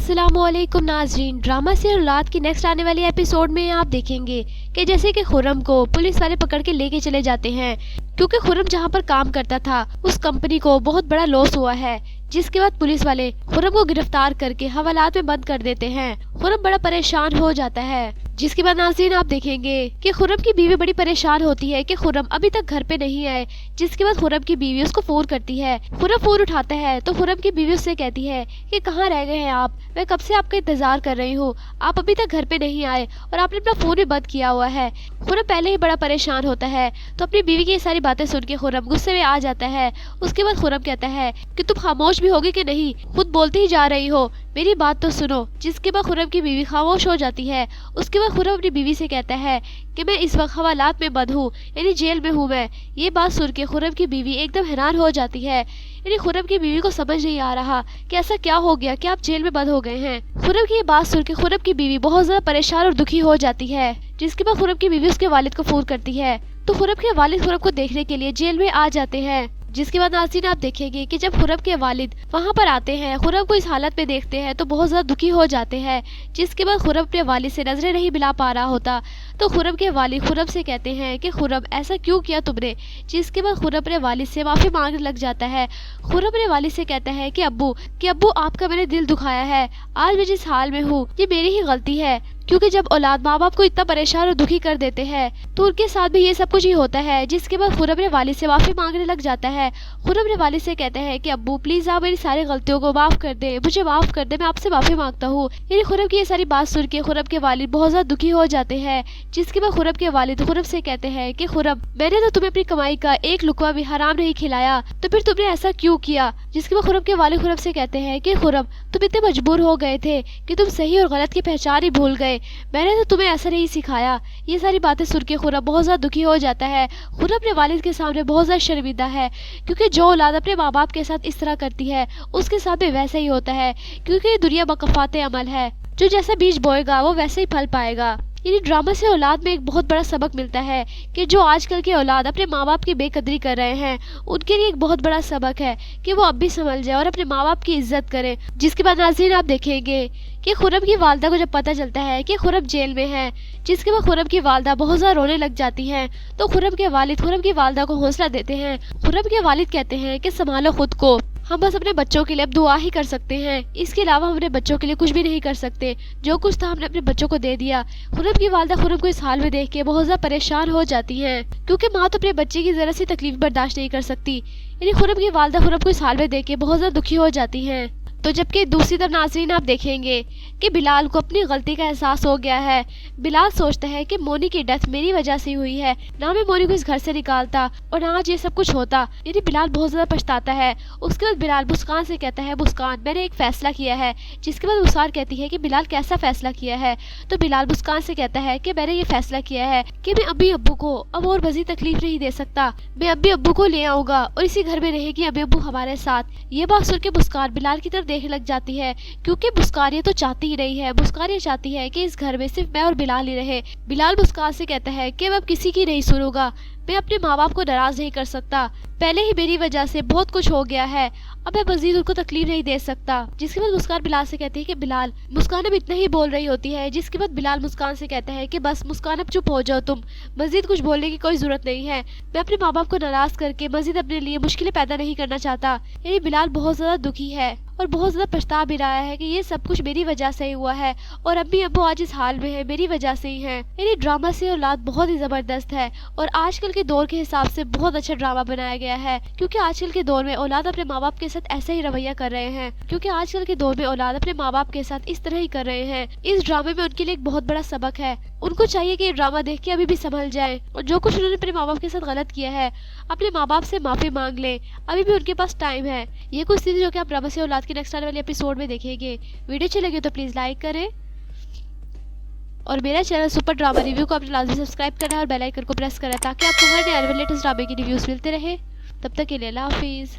अस्सलामुअलैकुम नाजरीन। ड्रामा से औलाद की नेक्स्ट आने वाली एपिसोड में आप देखेंगे कि जैसे कि खुर्रम को पुलिस वाले पकड़ के लेके चले जाते हैं क्योंकि खुर्रम जहां पर काम करता था उस कंपनी को बहुत बड़ा लॉस हुआ है, जिसके बाद पुलिस वाले खुर्रम को गिरफ्तार करके हवालात में बंद कर देते हैं। खुर्रम बड़ा परेशान हो जाता है, जिसके बाद नाज़रीन आप देखेंगे कि खुर्रम की बीवी बड़ी परेशान होती है कि खुर्रम अभी तक घर पे नहीं आए, जिसके बाद खुर्रम की बीवी उसको फोन करती है। खुर्रम फोन उठाता है तो खुर्रम की बीवी उससे कहती है कि कहाँ रह गए हैं आप, मैं कब से आपका इंतजार कर रही हूँ, आप अभी तक घर पे नहीं आए और आपने अपना फोन भी बंद किया हुआ है। खुर्रम पहले ही बड़ा परेशान होता है तो अपनी बीवी की ये सारी बातें सुन के खुर्रम गुस्से में आ जाता है। उसके बाद खुर्रम कहता है कि तुम खामोश भी होगी कि नहीं, खुद बोलती ही जा रही हो, मेरी बात तो सुनो। जिसके बाद खुर्रम की बीवी खामोश हो जाती है। उसके बाद खुर्रम अपनी बीवी से कहता है कि मैं इस वक्त हवालात में बंद हूँ, यानी जेल में हूँ मैं। ये बात सुन के खुर्रम की बीवी एकदम हैरान हो जाती है, यानी खुर्रम की बीवी को समझ नहीं आ रहा कि ऐसा क्या हो गया कि आप जेल में बंद हो गए हैं। खुर्रम की ये बात सुन के खुर्रम की बीवी बहुत ज्यादा परेशान और दुखी हो जाती है। जिसके बाद खुर्रम की बीवी उसके वालिद को फोन करती है तो खुर्रम के वालिद खुर्रम को देखने के लिए जेल में आ जाते हैं। जिसके बाद नाज़रीन आप देखेंगे कि जब खुर्रम के वालिद वहाँ पर आते हैं, खुर्रम को इस हालत में देखते हैं तो बहुत ज़्यादा दुखी हो जाते हैं। जिसके बाद खुर्रम अपने वालिद से नजरें नहीं मिला पा रहा होता तो खुर्रम के वालिद खुर्रम से कहते हैं कि खुर्रम ऐसा क्यों किया तुमने। जिसके बाद खुर्रम अपने वालिद से माफ़ी मांगने लग जाता है। खुर्रम अपने वालिद से कहता है कि अब्बू आपका मैंने दिल दुखाया है, आज मैं जिस हाल में हूँ ये मेरी ही गलती है, क्योंकि जब औलाद माँ बाप को इतना परेशान और दुखी कर देते हैं तो उनके साथ भी ये सब कुछ ही होता है। जिसके बाद खुर्रम अपने वालिद से माफ़ी मांगने लग जाता है। खुर्रम अपने वालिद से कहता है कि अब्बू प्लीज़ आप मेरी सारी गलतियों को माफ़ कर दे, मुझे माफ़ कर दे, मैं आपसे माफ़ी मांगता हूँ। यानी खुर्रम की ये सारी बात सुन के खुर्रम के वालिद बहुत ज़्यादा दुखी हो जाते हैं। जिसके बाद खुर्रम के वालिद खुर्रम से कहते हैं कि खुर्रम मैंने तो तुम्हें अपनी कमाई का एक लुकमा भी हराम नहीं खिलाया, तो फिर तुमने ऐसा क्यों किया। जिसके बाद खुर्रम के वालिद खुर्रम से कहते हैं कि खुर्रम तुम इतने मजबूर हो गए थे कि तुम सही और गलत की पहचान ही भूल गए, मैंने तो तुम्हें ऐसा नहीं सिखाया। ये सारी बातें सुन के खुर्रम बहुत ज़्यादा दुखी हो जाता है। खुर्रम अपने वालिद के सामने बहुत ज़्यादा शर्मिंदा है, क्योंकि जो औलाद अपने माँ बाप के साथ इस तरह करती है उसके साथ भी वैसा ही होता है, क्योंकि ये दुनिया बकफाते अमल है, जो जैसा बीज बोएगा वो वैसे ही फल पाएगा। यानी ड्रामा से औलाद में एक बहुत बड़ा सबक मिलता है कि जो आजकल के औलाद अपने माँ बाप की बेकदरी कर रहे हैं उनके लिए एक बहुत बड़ा सबक है कि वो अब भी संभल जाए और अपने माँ बाप की इज्जत करें। जिसके बाद नाज़रीन आप देखेंगे कि खुर्रम की वालदा को जब पता चलता है कि खुर्रम जेल में है, जिसके बाद खुर्रम की वालदा बहुत ज़्यादा रोने लग जाती हैं तो खुर्रम के वालिद खुर्रम की वालदा को हौसला देते हैं। खुर्रम के वालिद कहते हैं कि संभालो खुद को, हम बस अपने बच्चों के लिए अब दुआ ही कर सकते हैं, इसके अलावा हम अपने बच्चों के लिए कुछ भी नहीं कर सकते, जो कुछ था हमने अपने बच्चों को दे दिया। खुर्रम की वालदा खुर्रम को इस हाल में देख के बहुत ज्यादा परेशान हो जाती हैं, क्योंकि माँ तो अपने बच्चे की जरा सी तकलीफ बर्दाश्त नहीं कर सकती। यानी खुर्रम की वालदा खुर्रम को इस हाल में देख के बहुत ज्यादा दुखी हो जाती हैं। तो जबकि दूसरी तरफ नाज़रीन आप देखेंगे कि बिलाल को अपनी गलती का एहसास हो गया है। बिलाल सोचता है कि मोनी की डेथ मेरी वजह से हुई है, ना मैं मोनी को इस घर से निकालता और ना आज ये सब कुछ होता। यानी बिलाल बहुत ज़्यादा पछताता है। उसके बाद बिलाल मुस्कान से कहता है मुस्कान मैंने एक फ़ैसला किया है। जिसके बाद मुस्कान कहती है कि बिलाल कैसा फ़ैसला किया है। तो बिलाल मुस्कान से कहता है कि मैंने ये फ़ैसला किया है कि मैं अभी अब्बू को अब और मज़ीद तकलीफ नहीं दे सकता, मैं अभी अब्बू को ले आऊँगा और इसी घर में रहेगी अभी अब्बू हमारे साथ। ये बात सुन के मुस्कान बिलाल की तरफ देखने लग जाती है, क्योंकि मुस्कान ये तो चाहती ही नहीं है, मुस्कान ये चाहती है कि इस घर में सिर्फ मैं और बिलाल ही रहे। बिलाल मुस्कान से कहता है कि मैं अब किसी की नहीं सुनूंगा, मैं अपने माँ बाप को नाराज नहीं कर सकता, पहले ही मेरी वजह से बहुत कुछ हो गया है, अब मैं मजीद उनको तकलीफ नहीं दे सकता। जिसके बाद मुस्कान बिलाल से कहती है कि बिलाल, मुस्कान अब इतना ही बोल रही होती है। जिसके बाद बिलाल मुस्कान से कहता है कि बस मुस्कान अब चुप हो जाओ, तुम मजीद कुछ बोलने की कोई जरूरत नहीं है, मैं अपने माँ बाप को नाराज करके मजीद अपने लिए मुश्किलें पैदा नहीं करना चाहता। यानी बिलाल बहुत ज्यादा दुखी है और बहुत ज़्यादा पछता भी रहा है कि ये सब कुछ मेरी वजह से ही हुआ है और अभी अब्बू आज इस हाल में है मेरी वजह से ही है। यानी ड्रामा से औलाद बहुत ही ज़बरदस्त है और आजकल के दौर के हिसाब से बहुत अच्छा ड्रामा बनाया गया है, क्योंकि आजकल के दौर में औलाद अपने माँ बाप के साथ ऐसा ही रवैया कर रहे हैं, क्योंकि आजकल के दौर में औलाद अपने माँ बाप के साथ इस तरह ही कर रहे हैं। इस ड्रामे में उनके लिए एक बहुत बड़ा सबक है, उनको चाहिए कि ये ड्रामा देख के अभी भी संभल जाए और जो कुछ उन्होंने अपने माँ बाप के साथ गलत किया है अपने माँ बाप से माफ़ी मांग ले, अभी भी उनके पास टाइम है। ये कुछ चीज़ें जो कि आप ड्रामा से औलाद की नेक्स्ट आने वाले एपिसोड में देखेंगे। वीडियो अच्छी लगे तो प्लीज़ लाइक करें और मेरा चैनल सुपर ड्रामा रिव्यू को आपने लाजमी सब्सक्राइब करना है और बेल आइकन को प्रेस करें ताकि आपको हर नए लेटेस्ट ड्रामे की रिव्यूज़ मिलते रहे। तब तक के लिए अल्लाह हाफिज़।